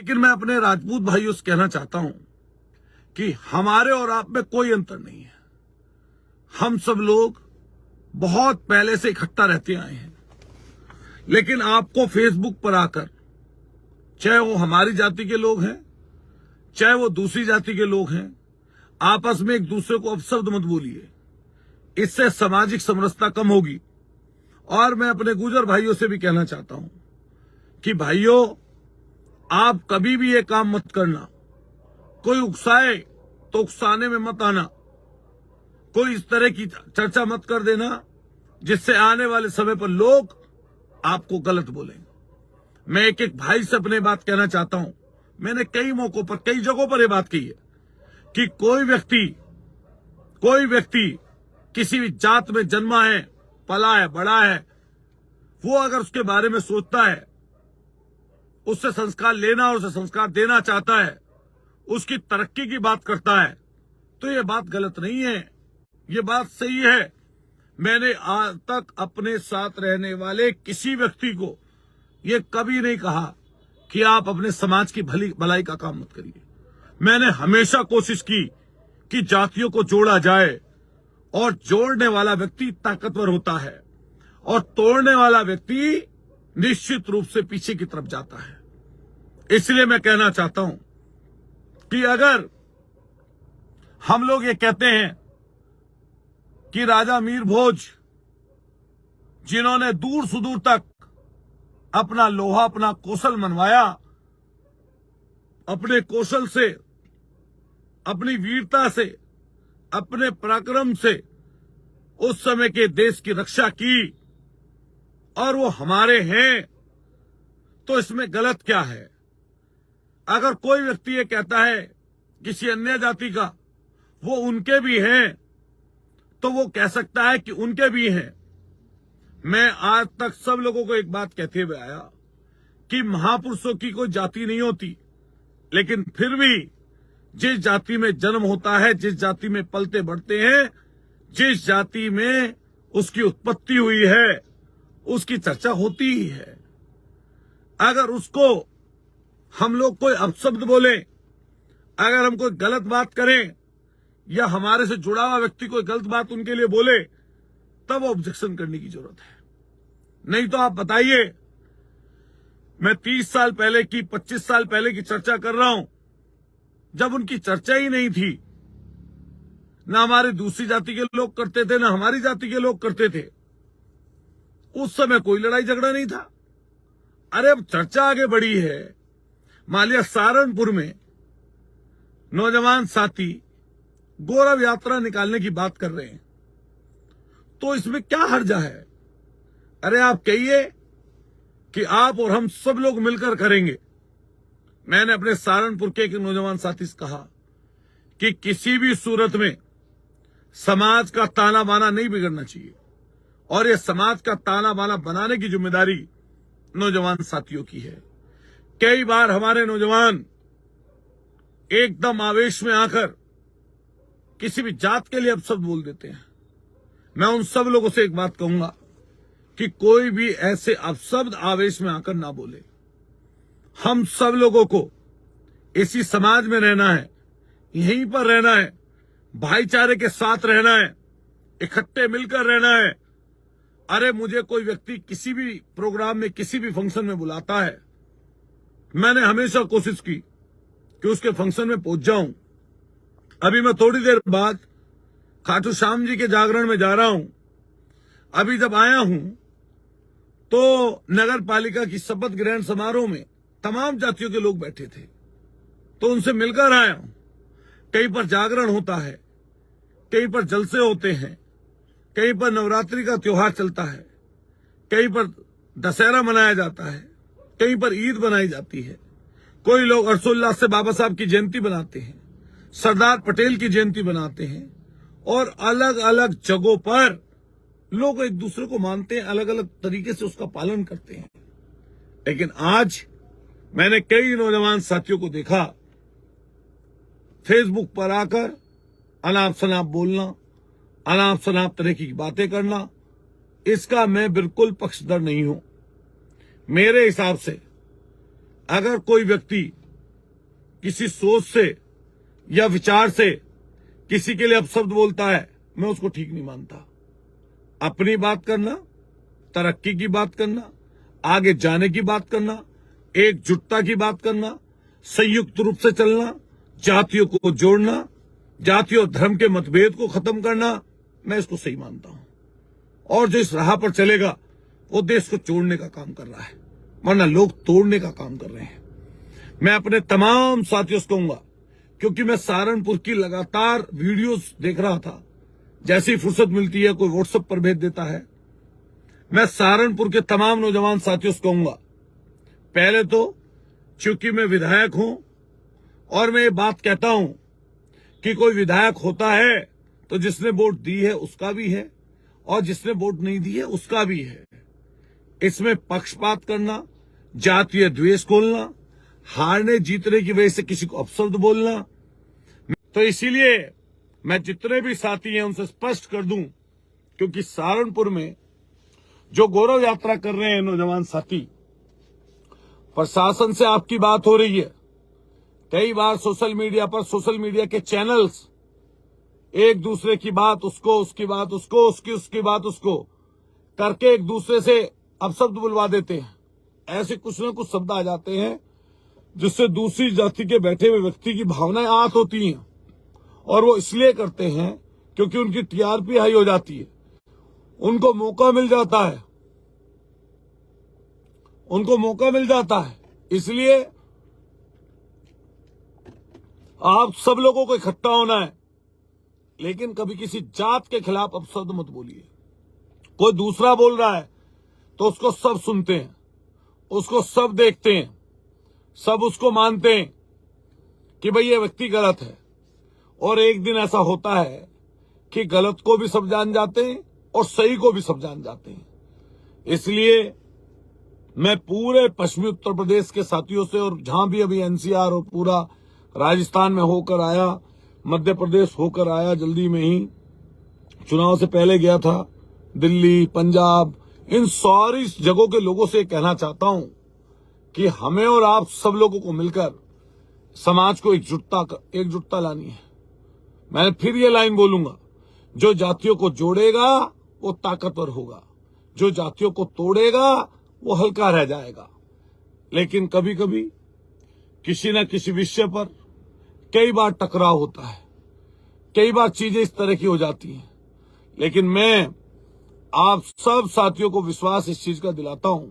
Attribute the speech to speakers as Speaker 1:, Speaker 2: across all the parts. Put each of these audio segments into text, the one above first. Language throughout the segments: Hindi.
Speaker 1: लेकिन मैं अपने राजपूत भाइयों से कहना चाहता हूं कि हमारे और आप में कोई अंतर नहीं है। हम सब लोग बहुत पहले से इकट्ठा रहते आए हैं, लेकिन आपको फेसबुक पर आकर, चाहे वो हमारी जाति के लोग हैं, चाहे वो दूसरी जाति के लोग हैं, आपस में एक दूसरे को अपशब्द मत बोलिए। इससे सामाजिक समरसता कम होगी। और मैं अपने गुर्जर भाइयों से भी कहना चाहता हूं कि भाइयों, आप कभी भी ये काम मत करना। कोई उकसाए तो उकसाने में मत आना। कोई इस तरह की चर्चा मत कर देना जिससे आने वाले समय पर लोग आपको गलत बोलेंगे। मैं एक एक भाई से अपने बात कहना चाहता हूं। मैंने कई मौकों पर, कई जगहों पर यह बात कही है कि कोई व्यक्ति किसी भी जात में जन्मा है, पला है, बड़ा है, वो अगर उसके बारे में सोचता है, उससे संस्कार लेना और उसे संस्कार देना चाहता है, उसकी तरक्की की बात करता है, तो ये बात गलत नहीं है, ये बात सही है। मैंने आज तक अपने साथ रहने वाले किसी व्यक्ति को ये कभी नहीं कहा कि आप अपने समाज की भलाई का काम मत करिए। मैंने हमेशा कोशिश की कि जातियों को जोड़ा जाए, और जोड़ने वाला व्यक्ति ताकतवर होता है और तोड़ने वाला व्यक्ति निश्चित रूप से पीछे की तरफ जाता है। इसलिए मैं कहना चाहता हूं कि अगर हम लोग ये कहते हैं कि राजा मीर भोज, जिन्होंने दूर सुदूर तक अपना लोहा, अपना कौशल मनवाया, अपने कौशल से, अपनी वीरता से, अपने पराक्रम से उस समय के देश की रक्षा की, और वो हमारे हैं, तो इसमें गलत क्या है? अगर कोई व्यक्ति ये कहता है किसी अन्य जाति का वो उनके भी हैं, तो वो कह सकता है कि उनके भी हैं। मैं आज तक सब लोगों को एक बात कहते हुए आया कि महापुरुषों की कोई जाति नहीं होती, लेकिन फिर भी जिस जाति में जन्म होता है, जिस जाति में पलते बढ़ते हैं, जिस जाति में उसकी उत्पत्ति हुई है, उसकी चर्चा होती ही है। अगर उसको हम लोग कोई अपशब्द बोले, अगर हम कोई गलत बात करें, या हमारे से जुड़ा हुआ व्यक्ति कोई गलत बात उनके लिए बोले, तब ऑब्जेक्शन करने की जरूरत है। नहीं तो आप बताइए, मैं 30 साल पहले की, 25 साल पहले की चर्चा कर रहा हूं, जब उनकी चर्चा ही नहीं थी, ना हमारी दूसरी जाति के लोग करते थे, ना हमारी जाति के लोग करते थे। उस समय कोई लड़ाई झगड़ा नहीं था। अरे अब चर्चा आगे बढ़ी है। मान लिया सहारनपुर में नौजवान साथी गौरव यात्रा निकालने की बात कर रहे हैं, तो इसमें क्या हर्जा है? अरे आप कहिए कि आप और हम सब लोग मिलकर करेंगे। मैंने अपने सहारनपुर के एक नौजवान साथी से कहा कि किसी भी सूरत में समाज का ताना बाना नहीं बिगड़ना चाहिए, और ये समाज का ताना बाना बनाने की जिम्मेदारी नौजवान साथियों की है। कई बार हमारे नौजवान एकदम आवेश में आकर किसी भी जात के लिए अपशब्द बोल देते हैं। मैं उन सब लोगों से एक बात कहूंगा कि कोई भी ऐसे अपशब्द आवेश में आकर ना बोले। हम सब लोगों को इसी समाज में रहना है, यहीं पर रहना है, भाईचारे के साथ रहना है, इकट्ठे मिलकर रहना है। अरे मुझे कोई व्यक्ति किसी भी प्रोग्राम में, किसी भी फंक्शन में बुलाता है, मैंने हमेशा कोशिश की कि उसके फंक्शन में पहुंच जाऊं। अभी मैं थोड़ी देर बाद खाटू श्याम जी के जागरण में जा रहा हूं। अभी जब आया हूं तो नगर पालिका की शपथ ग्रहण समारोह में तमाम जातियों के लोग बैठे थे, तो उनसे मिलकर आया हूं। कहीं पर जागरण होता है, कहीं पर जलसे होते हैं, कहीं पर नवरात्रि का त्योहार चलता है, कहीं पर दशहरा मनाया जाता है, कहीं पर ईद बनाई जाती है। कोई लोग हर्षोल्लास से बाबा साहब की जयंती बनाते हैं, सरदार पटेल की जयंती बनाते हैं, और अलग अलग जगहों पर लोग एक दूसरे को मानते हैं, अलग अलग तरीके से उसका पालन करते हैं। लेकिन आज मैंने कई नौजवान साथियों को देखा फेसबुक पर आकर अनाप शनाप बोलना, अनाप शनाप तरह की बातें करना। इसका मैं बिल्कुल पक्षधर नहीं हूं। मेरे हिसाब से अगर कोई व्यक्ति किसी सोच से या विचार से किसी के लिए अपशब्द बोलता है, मैं उसको ठीक नहीं मानता। अपनी बात करना, तरक्की की बात करना, आगे जाने की बात करना, एकजुटता की बात करना, संयुक्त रूप से चलना, जातियों को जोड़ना, जाति और धर्म के मतभेद को खत्म करना, मैं इसको सही मानता हूं। और जो इस राह पर चलेगा वो देश को जोड़ने का काम कर रहा है, वरना लोग तोड़ने का काम कर रहे हैं। मैं अपने तमाम साथियों से कहूंगा, क्योंकि मैं सहारनपुर की लगातार वीडियोस देख रहा था, जैसी फुर्सत मिलती है कोई व्हाट्सएप पर भेज देता है। मैं सहारनपुर के तमाम नौजवान साथियों से कहूंगा, पहले तो चूंकि मैं विधायक हूं और मैं ये बात कहता हूं कि कोई विधायक होता है तो जिसने वोट दी है उसका भी है और जिसने वोट नहीं दी है उसका भी है। इसमें पक्षपात करना, जातीय द्वेष खोलना, हारने जीतने की वजह से किसी को अपशब्द बोलना, तो इसीलिए मैं जितने भी साथी हैं उनसे स्पष्ट कर दूं, क्योंकि सहारनपुर में जो गौरव यात्रा कर रहे हैं नौजवान साथी, प्रशासन से आपकी बात हो रही है। कई बार सोशल मीडिया पर सोशल मीडिया के चैनल्स एक दूसरे की बात उसको, उसकी बात उसको, उसकी बात उसको करके एक दूसरे से अपशब्द बुलवा देते हैं। ऐसे कुछ न कुछ शब्द आ जाते हैं जिससे दूसरी जाति के बैठे हुए व्यक्ति की भावनाएं आहत होती हैं, और वो इसलिए करते हैं क्योंकि उनकी टीआरपी हाई हो जाती है, उनको मौका मिल जाता है, इसलिए आप सब लोगों को इकट्ठा होना है, लेकिन कभी किसी जात के खिलाफ अपशब्द मत बोलिए। कोई दूसरा बोल रहा है तो उसको सब सुनते हैं, उसको सब देखते हैं, सब उसको मानते हैं कि भाई ये व्यक्ति गलत है, और एक दिन ऐसा होता है कि गलत को भी सब जान जाते हैं और सही को भी सब जान जाते हैं। इसलिए मैं पूरे पश्चिमी उत्तर प्रदेश के साथियों से, और जहां भी अभी एनसीआर और पूरा राजस्थान में होकर आया, मध्य प्रदेश होकर आया, जल्दी में ही चुनाव से पहले गया था दिल्ली, पंजाब, इन सारी जगहों के लोगों से कहना चाहता हूं कि हमें और आप सब लोगों को मिलकर समाज को एकजुटता लानी है। मैं फिर ये लाइन बोलूंगा, जो जातियों को जोड़ेगा वो ताकतवर होगा, जो जातियों को तोड़ेगा वो हल्का रह जाएगा। लेकिन कभी कभी किसी न किसी विषय पर कई बार टकराव होता है, कई बार चीजें इस तरह की हो जाती हैं, लेकिन मैं आप सब साथियों को विश्वास इस चीज का दिलाता हूं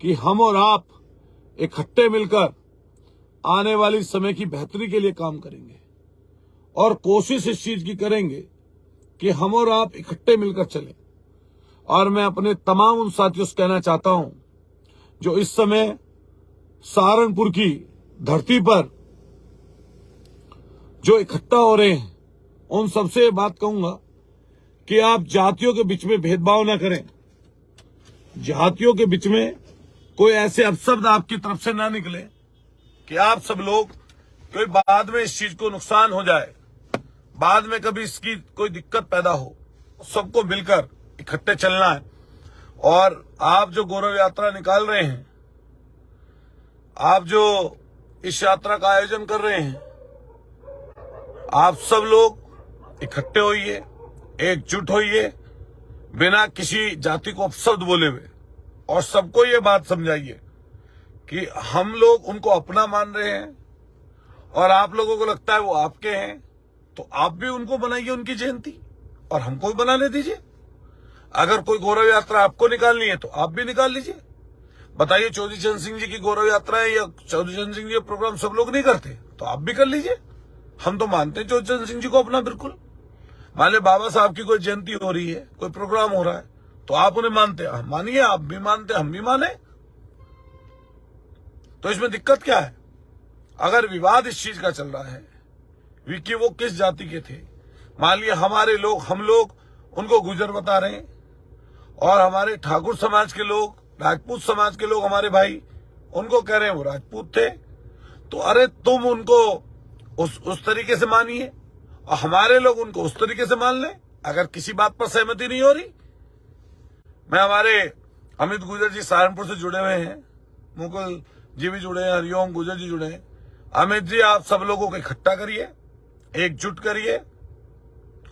Speaker 1: कि हम और आप इकट्ठे मिलकर आने वाली समय की बेहतरी के लिए काम करेंगे, और कोशिश इस चीज की करेंगे कि हम और आप इकट्ठे मिलकर चलें। और मैं अपने तमाम उन साथियों से कहना चाहता हूं जो इस समय सहारनपुर की धरती पर जो इकट्ठा हो रहे हैं, उन सबसे ये बात कहूंगा कि आप जातियों के बीच में भेदभाव न करें, जातियों के बीच में कोई ऐसे अपशब्द आपकी तरफ से ना निकले कि आप सब लोग कोई बाद में इस चीज को नुकसान हो जाए, बाद में कभी इसकी कोई दिक्कत पैदा हो। सबको मिलकर इकट्ठे चलना है। और आप जो गौरव यात्रा निकाल रहे हैं, आप जो इस यात्रा का आयोजन कर रहे हैं, आप सब लोग इकट्ठे होइए, एकजुट होइए, बिना किसी जाति को अपशब्द बोले हुए, और सबको ये बात समझाइए कि हम लोग उनको अपना मान रहे हैं और आप लोगों को लगता है वो आपके हैं, तो आप भी उनको बनाइए उनकी जयंती और हमको भी बनाने दीजिए। अगर कोई गौरव यात्रा आपको निकालनी है तो आप भी निकाल लीजिए। बताइए, चौधरी चरण सिंह जी की गौरव यात्रा है या चौधरी चरण सिंह जी प्रोग्राम सब लोग नहीं करते, तो आप भी कर लीजिए। हम तो मानते हैं चौधरी चरण सिंह जी को अपना, बिल्कुल। मान लो बाबा साहब की कोई जयंती हो रही है, कोई प्रोग्राम हो रहा है, तो आप उन्हें मानते हैं, मानिए, आप भी मानते, हम भी माने, तो इसमें दिक्कत क्या है? अगर विवाद इस चीज का चल रहा है कि वो किस जाति के थे, मान लिया हमारे लोग, हम लोग उनको गुजर बता रहे हैं, और हमारे ठाकुर समाज के लोग, राजपूत समाज के लोग, हमारे भाई, उनको कह रहे हैं वो राजपूत थे, तो अरे तुम उनको उस तरीके से मानिए और हमारे लोग उनको उस तरीके से मान लें। अगर किसी बात पर सहमति नहीं हो रही, मैं हमारे अमित गुर्जर जी सहारनपुर से जुड़े हुए हैं, मुकुल जी भी जुड़े हैं, हरिओम गुर्जर जी जुड़े हैं, अमित जी, आप सब लोगों को इकट्ठा करिए, एकजुट करिए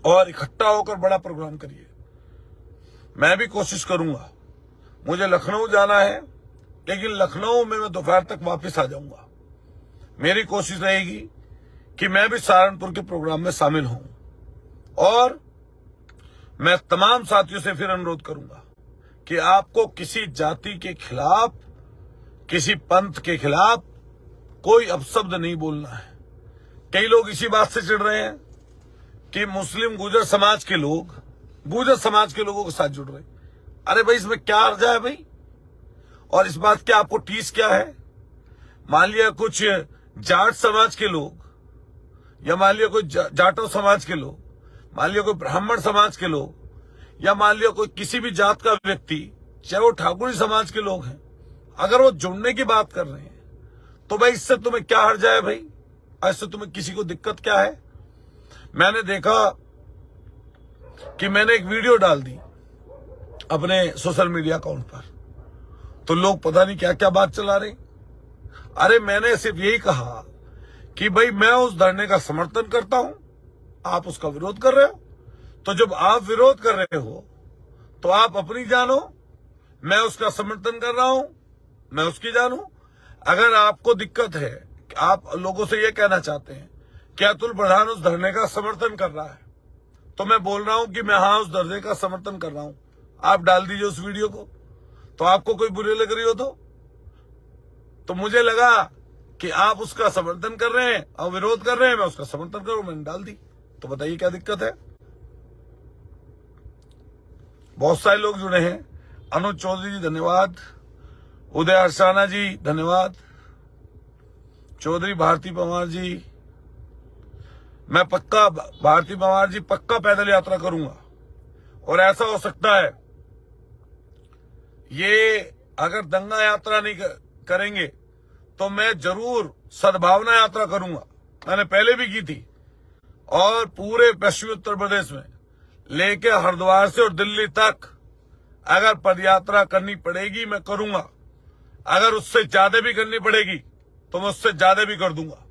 Speaker 1: और इकट्ठा होकर बड़ा प्रोग्राम करिए। मैं भी कोशिश करूंगा, मुझे लखनऊ जाना है, लेकिन लखनऊ में मैं दोपहर तक वापस आ जाऊंगा। मेरी कोशिश रहेगी कि मैं भी सहारनपुर के प्रोग्राम में शामिल हूं और मैं तमाम साथियों से फिर अनुरोध करूंगा कि आपको किसी जाति के खिलाफ, किसी पंथ के खिलाफ कोई अपशब्द नहीं बोलना है। कई लोग इसी बात से चिढ़ रहे हैं कि मुस्लिम गुर्जर समाज के लोगों के साथ जुड़ रहे। अरे भाई, इसमें क्या अर्जा है भाई? और इस बात की आपको टीस क्या है? मान लिया कुछ जाट समाज के लोग, या मान लिया कोई जाटो समाज के लोग, मान लिया कोई ब्राह्मण समाज के लोग, या मान लिया कोई किसी भी जात का व्यक्ति, चाहे वो ठाकुरी समाज के लोग हैं, अगर वो जुड़ने की बात कर रहे हैं तो भाई इससे तुम्हें क्या हर्जा है भाई? ऐसे तुम्हें किसी को दिक्कत क्या है? मैंने देखा कि मैंने एक वीडियो डाल दी अपने सोशल मीडिया अकाउंट पर, तो लोग पता नहीं क्या क्या बात चला रहे। अरे मैंने सिर्फ यही कहा कि भाई मैं उस धरने का समर्थन करता हूं, आप उसका विरोध कर रहे हो, तो जब आप विरोध कर रहे हो तो आप अपनी जानो, मैं उसका समर्थन कर रहा हूं, मैं उसकी जानू। अगर आपको दिक्कत है, आप लोगों से ये कहना चाहते हैं कि अतुल प्रधान उस धरने का समर्थन कर रहा है, तो मैं बोल रहा हूं कि मैं हाँ उस धरने का समर्थन कर रहा हूं, आप डाल दीजिए उस वीडियो को। तो आपको कोई बुरी लग रही हो तो मुझे लगा कि आप उसका समर्थन कर रहे हैं और विरोध कर रहे हैं, मैं उसका समर्थन करूं, मैंने डाल दी। तो बताइए क्या दिक्कत है? बहुत सारे लोग जुड़े हैं। अनुज चौधरी जी धन्यवाद, उदय हर्षाना जी धन्यवाद, चौधरी भारती पवार जी, मैं पक्का भारती पवार जी पक्का पैदल यात्रा करूंगा। और ऐसा हो सकता है ये अगर दंगा यात्रा नहीं करेंगे तो मैं जरूर सद्भावना यात्रा करूंगा। मैंने पहले भी की थी और पूरे पश्चिमी उत्तर प्रदेश में लेके हरिद्वार से और दिल्ली तक अगर पदयात्रा करनी पड़ेगी मैं करूंगा। अगर उससे ज्यादा भी करनी पड़ेगी तो मैं उससे ज्यादा भी कर दूंगा।